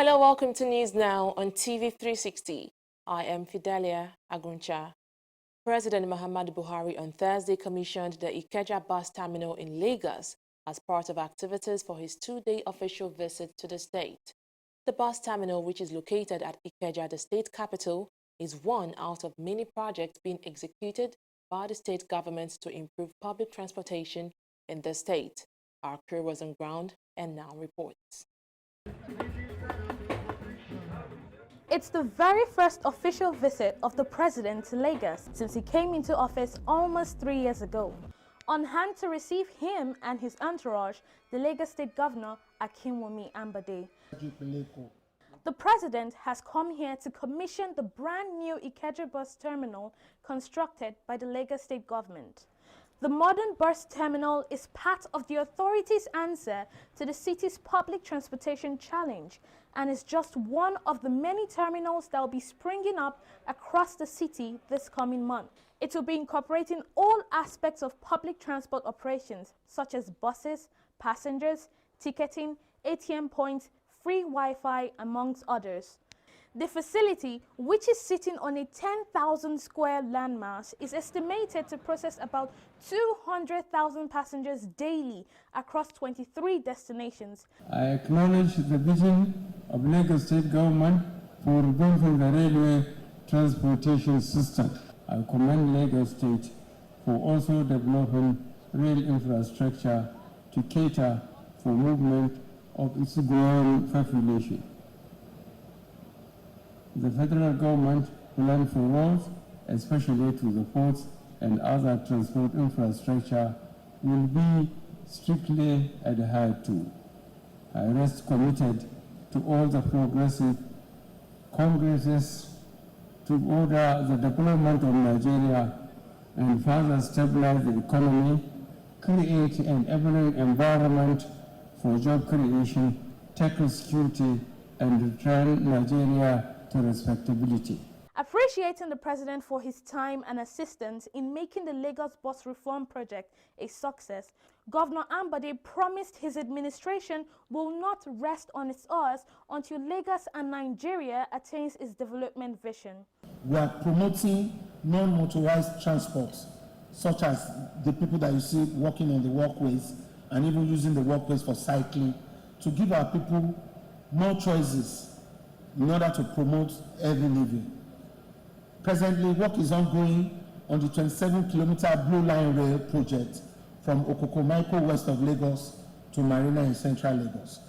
Hello, welcome to News Now on TV360. I am Fidelia Aguncha. President Muhammadu Buhari on Thursday commissioned the Ikeja bus terminal in Lagos as part of activities for his two-day official visit to the state. The bus terminal, which is located at Ikeja, the state capital, is one out of many projects being executed by the state government to improve public transportation in the state. Our crew was on ground and now reports. It's the very first official visit of the president to Lagos since he came into office almost 3 years ago. On hand to receive him and his entourage, the Lagos State Governor, Akinwumi Ambade. The president has come here to commission the brand new Ikeja bus terminal constructed by the Lagos State government. The modern bus terminal is part of the authority's answer to the city's public transportation challenge and is just one of the many terminals that will be springing up across the city this coming month. It will be incorporating all aspects of public transport operations such as buses, passengers, ticketing, ATM points, free Wi-Fi, amongst others. The facility, which is sitting on a 10,000 square landmass, is estimated to process about 200,000 passengers daily across 23 destinations. I acknowledge the vision of Lagos State Government for rebuilding the railway transportation system. I commend Lagos State for also developing rail infrastructure to cater for movement of its growing population. The federal government plan for roads, especially to the ports and other transport infrastructure, will be strictly adhered to. I rest committed to all the progressive congresses to order the development of Nigeria and further stabilize the economy, create an enabling environment for job creation, tackle security, and return Nigeria to respectability. Appreciating the president for his time and assistance in making the Lagos bus reform project a success, Governor Ambade promised his administration will not rest on its oars until Lagos and Nigeria attains its development vision. We are promoting non-motorized transport, such as the people that you see walking on the walkways and even using the walkways for cycling, to give our people more choices in order to promote healthy living. Presently, work is ongoing on the 27-kilometer Blue Line Rail project from Okokomaiko west of Lagos to Marina in central Lagos.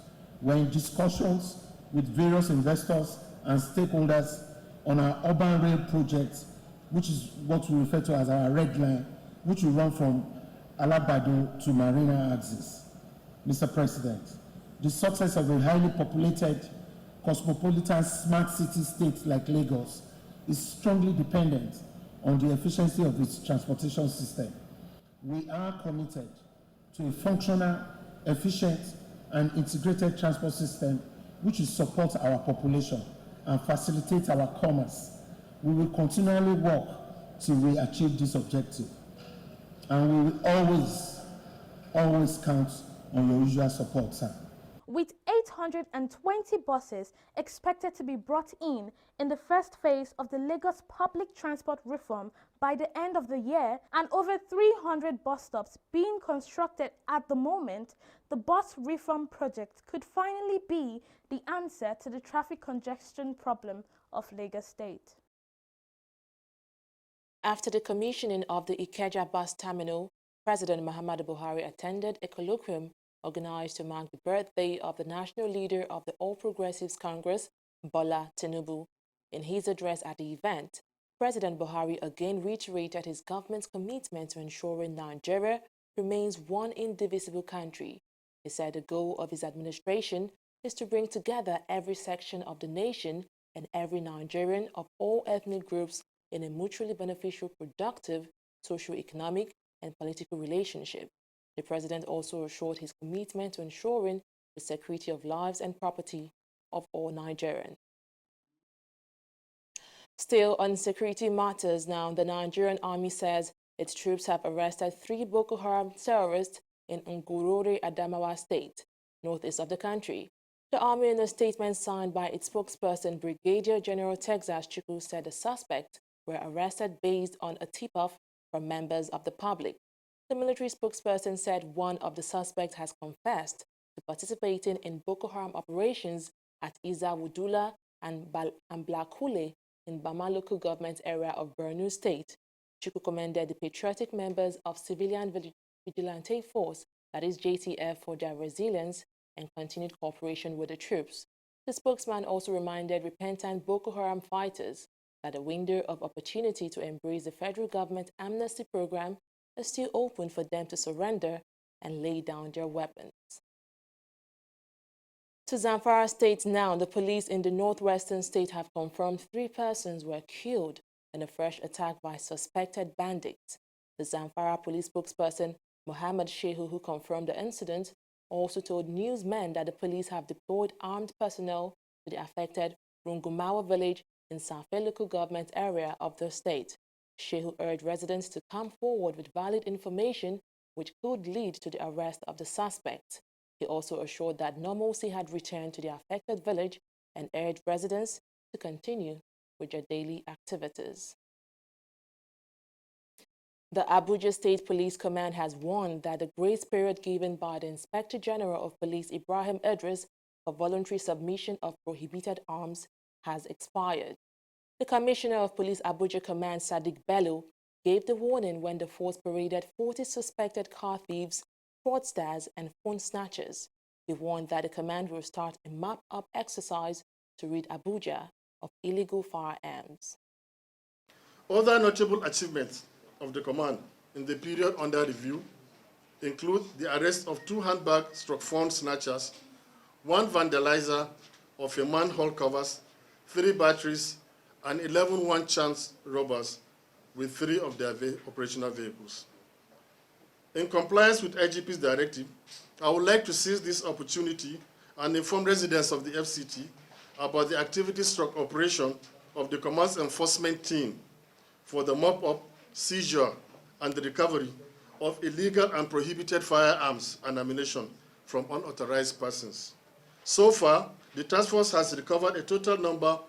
We're in discussions with various investors and stakeholders on our urban rail project, which is what we refer to as our red line, which will run from Alabado to Marina axis. Mr. President, the success of a highly populated, cosmopolitan smart city state like Lagos is strongly dependent on the efficiency of its transportation system. We are committed to a functional, efficient, and integrated transport system which will support our population and facilitate our commerce. We will continually work till we achieve this objective. And we will always count on your usual support, sir. With 820 buses expected to be brought in the first phase of the Lagos public transport reform by the end of the year and over 300 bus stops being constructed at the moment, the bus reform project could finally be the answer to the traffic congestion problem of Lagos State. After the commissioning of the Ikeja bus terminal, President Muhammadu Buhari attended a colloquium organized to mark the birthday of the national leader of the All Progressives Congress, Bola Tinubu. In his address at the event, President Buhari again reiterated his government's commitment to ensuring Nigeria remains one indivisible country. He said the goal of his administration is to bring together every section of the nation and every Nigerian of all ethnic groups in a mutually beneficial, productive, socio-economic, and political relationship. The president also assured his commitment to ensuring the security of lives and property of all Nigerians. Still on security matters now, the Nigerian army says its troops have arrested 3 Boko Haram terrorists in Ngurore, Adamawa State, northeast of the country. The Army, in a statement signed by its spokesperson, Brigadier General Texas Chukwu, said the suspects were arrested based on a tip-off from members of the public. The military spokesperson said one of the suspects has confessed to participating in Boko Haram operations at Isa Wudula and Blakule in Bama local government area of Borno State. Chukwu commended the patriotic members of Civilian Vigilante Force, that is JTF, for their resilience and continued cooperation with the troops. The spokesman also reminded repentant Boko Haram fighters that the window of opportunity to embrace the federal government amnesty program is still open for them to surrender and lay down their weapons. To Zamfara State now, the police in the northwestern state have confirmed 3 persons were killed in a fresh attack by suspected bandits. The Zamfara police spokesperson, Mohammed Shehu, who confirmed the incident, also told newsmen that the police have deployed armed personnel to the affected Rungumawa village in Sanfe local government area of the state. Shehu urged residents to come forward with valid information which could lead to the arrest of the suspect. He also assured that normalcy had returned to the affected village and urged residents to continue with their daily activities. The Abuja State Police Command has warned that the grace period given by the Inspector General of Police Ibrahim Idris for voluntary submission of prohibited arms has expired. The Commissioner of Police Abuja Command, Sadiq Bello, gave the warning when the force paraded 40 suspected car thieves, fraudsters, and phone snatchers. He warned that the command will start a map-up exercise to rid Abuja of illegal firearms. Other notable achievements of the command in the period under review include the arrest of 2 handbag/phone snatchers, 1 vandalizer of a manhole covers, 3 batteries, and 11 one-chance robbers with 3 of their operational vehicles. In compliance with IGP's directive, I would like to seize this opportunity and inform residents of the FCT about the activity/operation of the command's enforcement team for the mop-up, seizure, and the recovery of illegal and prohibited firearms and ammunition from unauthorized persons. So far, the task force has recovered a total number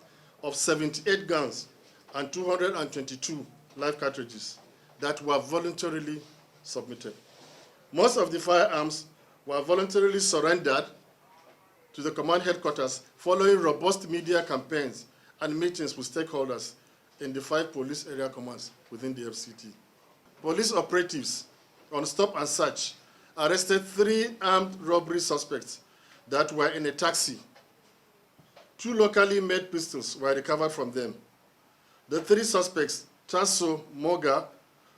of 78 guns and 222 live cartridges that were voluntarily submitted. Most of the firearms were voluntarily surrendered to the command headquarters following robust media campaigns and meetings with stakeholders in the 5 police area commands within the FCT. Police operatives on stop and search arrested 3 armed robbery suspects that were in a taxi. 2 locally made pistols were recovered from them. The 3 suspects, Tasso Moga,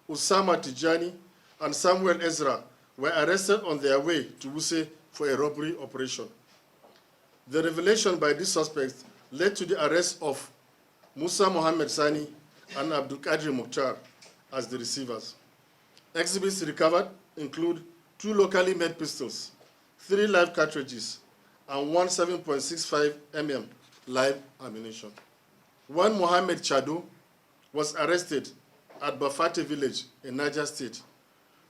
Usama Tijani, and Samuel Ezra, were arrested on their way to Wuse for a robbery operation. The revelation by these suspects led to the arrest of Musa Mohammed Sani and Abdul Qadir Mukhtar as the receivers. Exhibits recovered include 2 locally made pistols, 3 live cartridges, and 1 7.65 mm live ammunition. 1 Mohammed Chado was arrested at Bafate village in Niger State,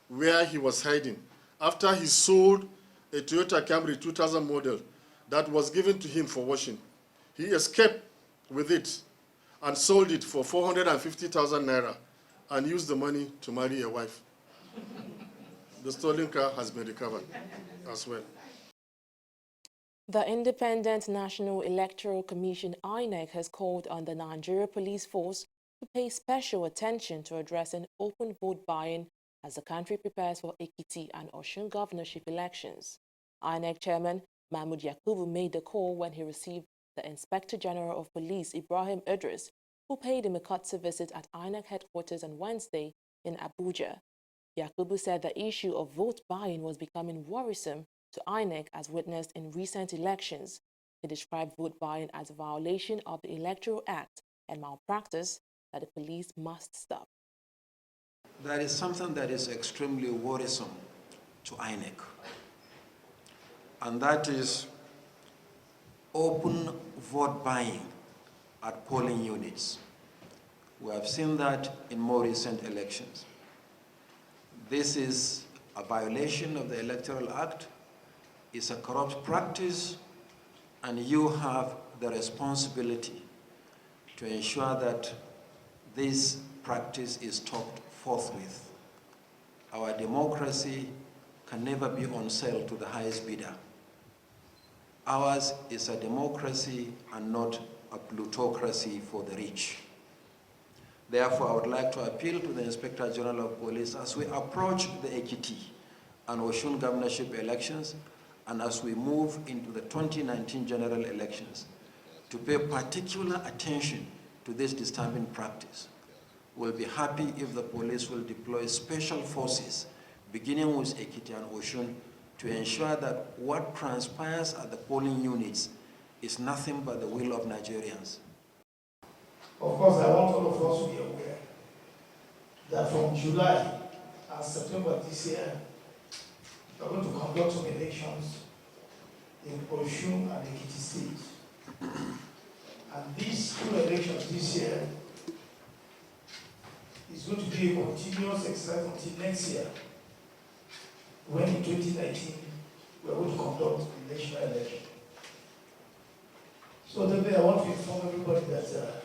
where he was hiding after he sold a Toyota Camry 2000 model that was given to him for washing. He escaped with it and sold it for 450,000 naira and used the money to marry a wife. The stolen car has been recovered as well. The Independent National Electoral Commission, INEC, has called on the Nigeria Police Force to pay special attention to addressing open vote buying as the country prepares for Ekiti and Osun governorship elections. INEC Chairman Mahmoud Yakubu made the call when he received the Inspector General of Police, Ibrahim Idris, who paid him a courtesy visit at INEC headquarters on Wednesday in Abuja. Yakubu said the issue of vote buying was becoming worrisome to INEC as witnessed in recent elections. He described vote buying as a violation of the Electoral Act and malpractice that the police must stop. There is something that is extremely worrisome to INEC, and that is open vote buying at polling units. We have seen that in more recent elections. This is a violation of the Electoral Act, it's a corrupt practice, And you have the responsibility to ensure that this practice is stopped forthwith. Our democracy can never be on sale to the highest bidder. Ours is a democracy and not a plutocracy for the rich. Therefore, I would like to appeal to the Inspector General of Police as we approach the Ekiti and Osun governorship elections, and as we move into the 2019 general elections, to pay particular attention to this disturbing practice. We'll be happy if the police will deploy special forces, beginning with Ekiti and Osun, to ensure that what transpires at the polling units is nothing but the will of Nigerians. Of course, I want all of us to be aware that from July and September this year, we are going to conduct some elections in Osun and Ekiti State. And these two elections this year is going to be a continuous exercise until next year, when in 2019 we are going to conduct the national election. So then I want to inform everybody that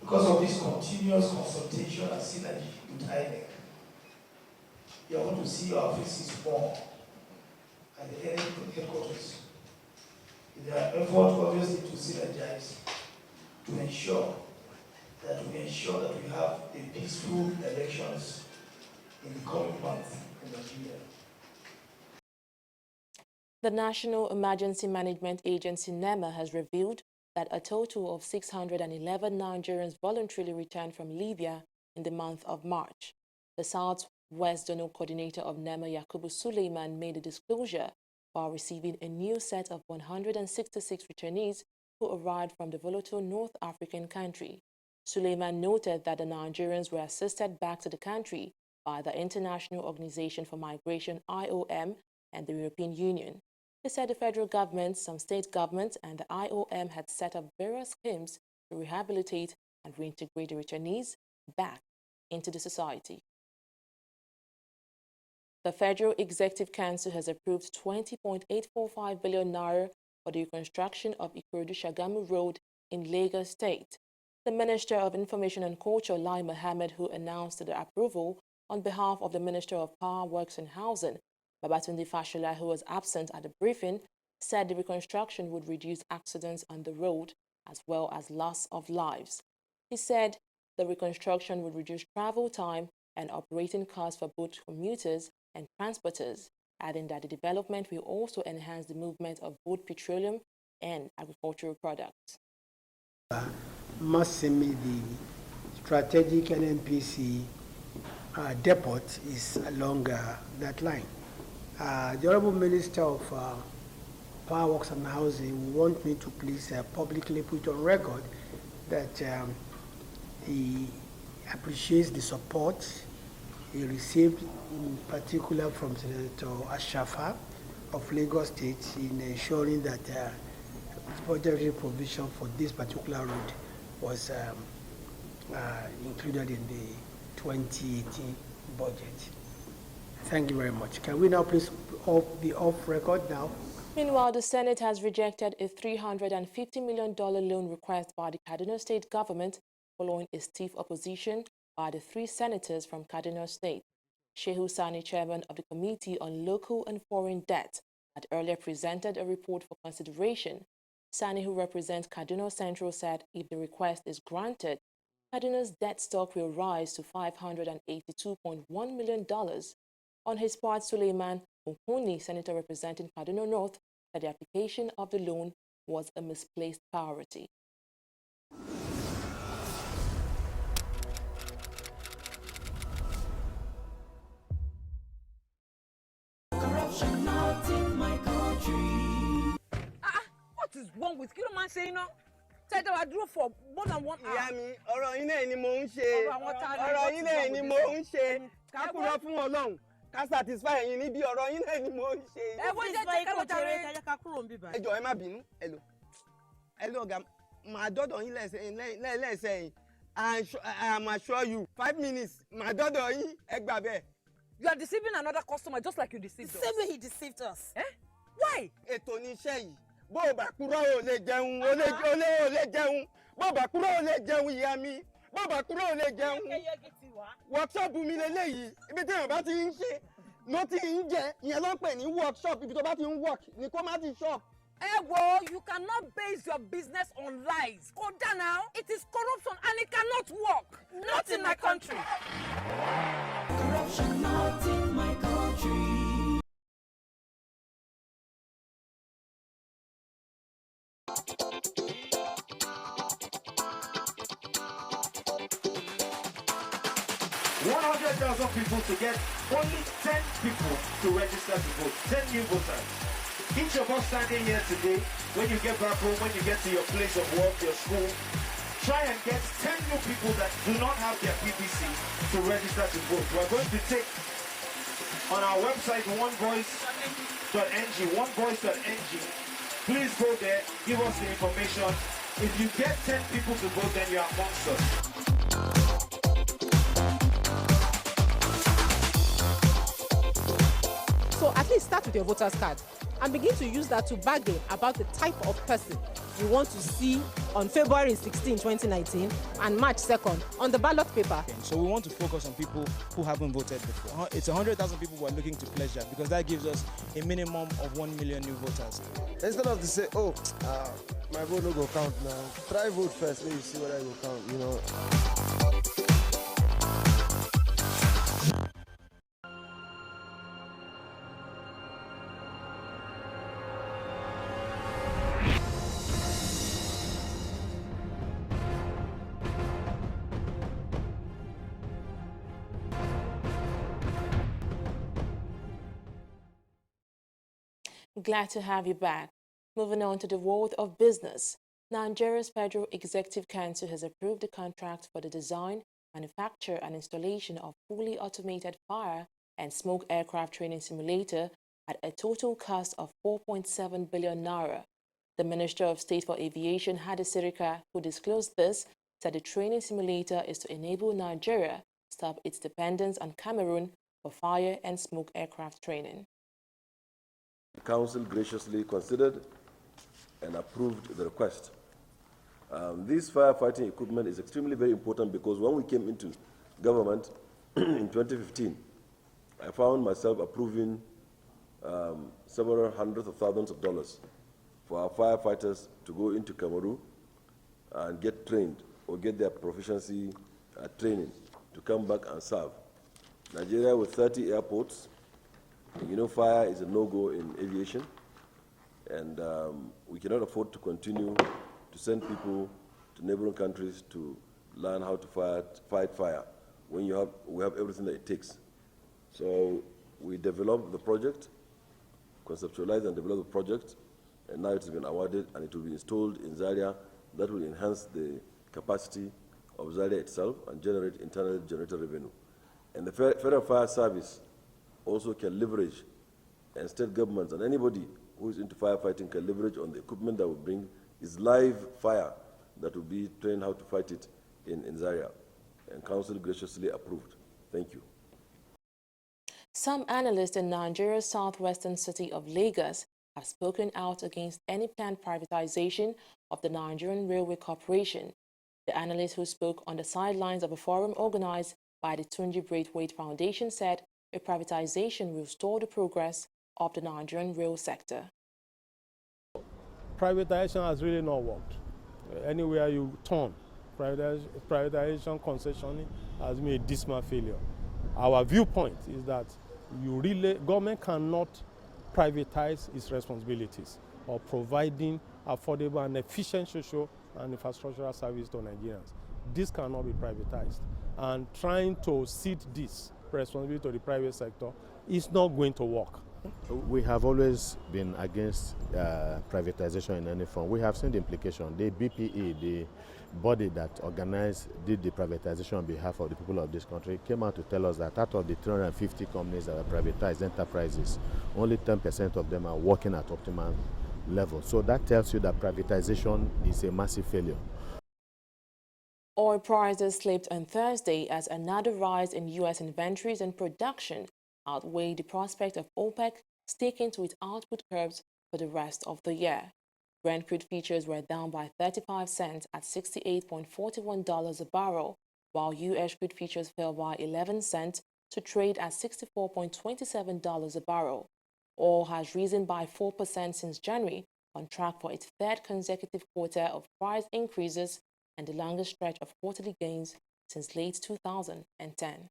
because of this continuous consultation and synergy with INEC, you are going to see our faces more at the headquarters. There are efforts obviously to synergize to ensure that we have a peaceful elections in the coming months in Nigeria. The National Emergency Management Agency, NEMA, has revealed that a total of 611 Nigerians voluntarily returned from Libya in the month of March. The Southwest Zonal Coordinator of NEMA, Yakubu Suleiman, made a disclosure while receiving a new set of 166 returnees who arrived from the volatile North African country. Suleiman noted that the Nigerians were assisted back to the country by the International Organization for Migration, IOM, and the European Union. He said the federal government, some state governments, and the IOM had set up various schemes to rehabilitate and reintegrate the returnees back into the society. The Federal Executive Council has approved 20.845 billion naira for the reconstruction of Ikorodu-Shagamu Road in Lagos State. The Minister of Information and Culture, Lai Mohammed, who announced the approval on behalf of the Minister of Power, Works and Housing, Babatunde Fashola, who was absent at the briefing, said the reconstruction would reduce accidents on the road as well as loss of lives. He said the reconstruction would reduce travel time and operating costs for both commuters and transporters, adding that the development will also enhance the movement of both petroleum and agricultural products. Massimi, the strategic NNPC depot is along that line. The Honorable Minister of Power, Works and Housing want me to please publicly put on record that he appreciates the support he received, in particular from Senator Ashafa of Lagos State, in ensuring that budgetary provision for this particular road was included in the 2018 budget. Thank you very much. Can we now please be off record now? Meanwhile, the Senate has rejected a $350 million loan request by the Kaduna State government following a stiff opposition by the 3 senators from Kaduna State. Shehu Sani, chairman of the Committee on Local and Foreign Debt, had earlier presented a report for consideration. Sani, who represents Kaduna Central, said if the request is granted, Kaduna's debt stock will rise to $582.1 million. On his part, Suleiman Muhuni, senator representing Kaduna North, said the application of the loan was a misplaced priority. Corruption not in my country. What is wrong with you? Man saying no. Said I drew for more than 1 hour. Ìyá mi, ọ̀rọ̀ yín náà ni mò ń ṣe. Ọ̀rọ̀ yín náà ni mò ń ṣe. Ká kúrò fún Ọlọ́run. Ká satisfy yín níbi ọ̀rọ̀ yín náà ni mò ń ṣe. Ẹ wo jẹ́ ká lọ jàre. Ká kúrò ń bí báyìí. Ẹ jọ̀ọ́ ẹ má bínú. Hello ọ̀gá, màá dọ́dọ̀ yín lẹ́sẹ̀ yín. I'm assure you 5 minutes màá dọ́dọ̀ yín ẹ gbà bẹ́ẹ̀. You are deceiving another customer just like you deceived us. The same way he deceived us. Eh? Why? Ètò ni iṣẹ́ yìí. bó o bá kúrò ò lè jẹun ò lè jẹun bó o bá kúrò ò lè jẹun ìyá mi bó o bá kúrò ò lè jẹun workshop mi lélẹ́yìí ibi tí èèyàn bá ti ń ṣe ló ti ń jẹ ìyẹn ló ń pè ní workshop ibi tó bá ti ń work ní kó má ti shop. You cannot base your business on lies. Koda now, it is corruption and it cannot work. Not in my country. Corruption not in my country. $100,000 people to get only 10 people to register to vote, 10 new voters. Each of us standing here today, when you get back home, when you get to your place of work, your school, try and get 10 new people that do not have their PPC to register to vote. We're going to take on our website, onevoice.ng, onevoice.ng. Please go there, give us the information. If you get 10 people to vote, then you're amongst us. So at least start with your voter's card and begin to use that to bargain about the type of person you want to see on February 16, 2019 and March 2nd on the ballot paper. So we want to focus on people who haven't voted before. It's 100,000 people who are looking to pledge that because that gives us a minimum of 1 million new voters. Instead of to say, my vote no go count now, try vote first, maybe see whether it will count, you know. Glad to have you back. Moving on to the world of business. Nigeria's Federal Executive Council has approved the contract for the design, manufacture and installation of fully automated fire and smoke aircraft training simulator at a total cost of 4.7 billion naira. The Minister of State for Aviation, Hadi Sirika, who disclosed this, said the training simulator is to enable Nigeria to stop its dependence on Cameroon for fire and smoke aircraft training. The Council graciously considered and approved the request. This firefighting equipment is extremely very important because when we came into government in 2015, I found myself approving several hundreds of thousands of dollars for our firefighters to go into Cameroon and get trained or get their proficiency training to come back and serve. Nigeria with 30 airports, you know, fire is a no-go in aviation, and we cannot afford to continue to send people to neighboring countries to learn how to fight fire when we have everything that it takes. So we developed the project, conceptualized and developed the project, and now it has been awarded and it will be installed in Zaria. That will enhance the capacity of Zaria itself and generate internally generated revenue. And the Federal Fire Service also can leverage, and state governments and anybody who is into firefighting can leverage on the equipment that will bring is live fire that will be trained how to fight it in Zaria. And Council graciously approved. Thank you. Some analysts in Nigeria's southwestern city of Lagos have spoken out against any planned privatization of the Nigerian Railway Corporation. The analyst who spoke on the sidelines of a forum organized by the Tunji Braithwaite Foundation said a privatization will stall the progress of the Nigerian rail sector. Privatization has really not worked. Anywhere you turn, privatization concessioning has been a dismal failure. Our viewpoint is that government cannot privatize its responsibilities of providing affordable and efficient social and infrastructural service to Nigerians. This cannot be privatized. And trying to cede this responsibility to the private sector is not going to work. We have always been against privatization in any form. We have seen the implication. The BPE, the body that did the privatization on behalf of the people of this country, came out to tell us that out of the 350 companies that are privatized enterprises, only 10% of them are working at optimal level. So that tells you that privatization is a massive failure. Oil prices slipped on Thursday as another rise in U.S. inventories and production outweighed the prospect of OPEC sticking to its output curbs for the rest of the year. Brent crude futures were down by 35 cents at $68.41 a barrel, while U.S. crude futures fell by 11 cents to trade at $64.27 a barrel. Oil has risen by 4% since January, on track for its third consecutive quarter of price increases and the longest stretch of quarterly gains since late 2010.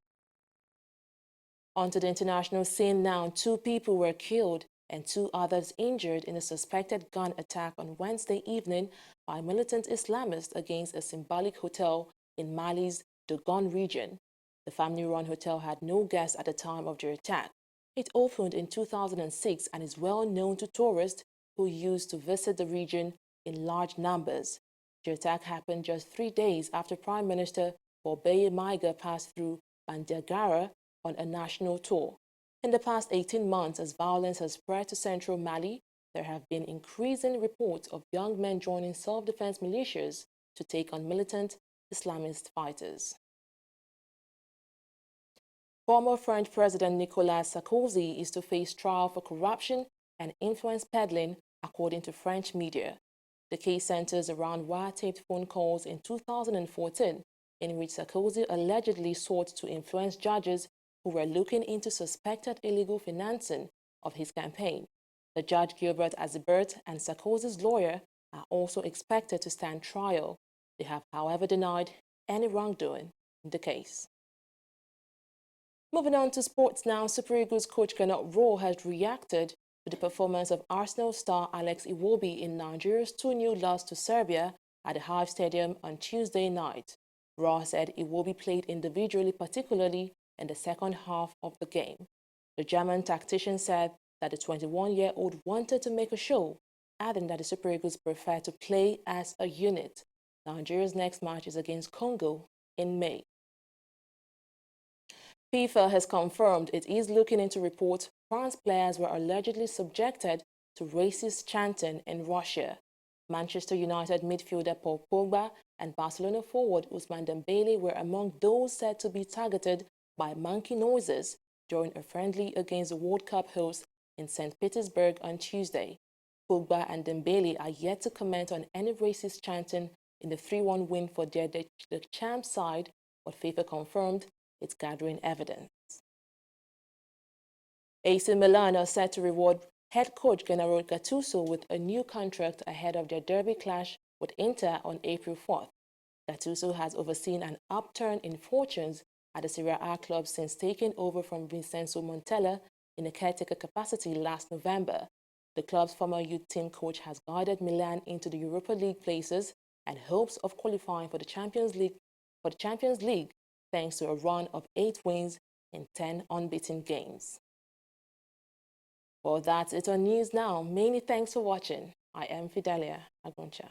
Onto the international scene now. 2 people were killed and 2 others injured in a suspected gun attack on Wednesday evening by militant Islamists against a symbolic hotel in Mali's Dogon region. The family-run hotel had no guests at the time of the attack. It opened in 2006 and is well known to tourists who used to visit the region in large numbers. The attack happened just 3 days after Prime Minister Bobeye Maiga passed through Bandiagara on a national tour. In the past 18 months, as violence has spread to central Mali, there have been increasing reports of young men joining self-defense militias to take on militant Islamist fighters. Former French President Nicolas Sarkozy is to face trial for corruption and influence peddling, according to French media. The case centers around wiretaped phone calls in 2014, in which Sarkozy allegedly sought to influence judges who were looking into suspected illegal financing of his campaign. The judge Gilbert Azibert and Sarkozy's lawyer are also expected to stand trial. They have, however, denied any wrongdoing in the case. Moving on to sports now, Super Eagles coach Gernot Rohr has reacted to the performance of Arsenal star Alex Iwobi in Nigeria's 2-0 loss to Serbia at the Hive Stadium on Tuesday night. Rohr said Iwobi played individually, particularly in the second half of the game. The German tactician said that the 21-year-old wanted to make a show, adding that the Super Eagles prefer to play as a unit. Nigeria's next match is against Congo in May. FIFA has confirmed it is looking into reports France players were allegedly subjected to racist chanting in Russia. Manchester United midfielder Paul Pogba and Barcelona forward Ousmane Dembele were among those said to be targeted by monkey noises during a friendly against the World Cup host in St. Petersburg on Tuesday. Pogba and Dembele are yet to comment on any racist chanting in the 3-1 win for the champ side, but FIFA confirmed it's gathering evidence. AC Milan are set to reward head coach Gennaro Gattuso with a new contract ahead of their derby clash with Inter on April 4th. Gattuso has overseen an upturn in fortunes at the Serie A club since taking over from Vincenzo Montella in a caretaker capacity last November. The club's former youth team coach has guided Milan into the Europa League places and hopes of qualifying for the Champions League thanks to a run of 8 wins in 10 unbeaten games. Well, that's it on News Now. Many thanks for watching. I am Fidelia Agoncha.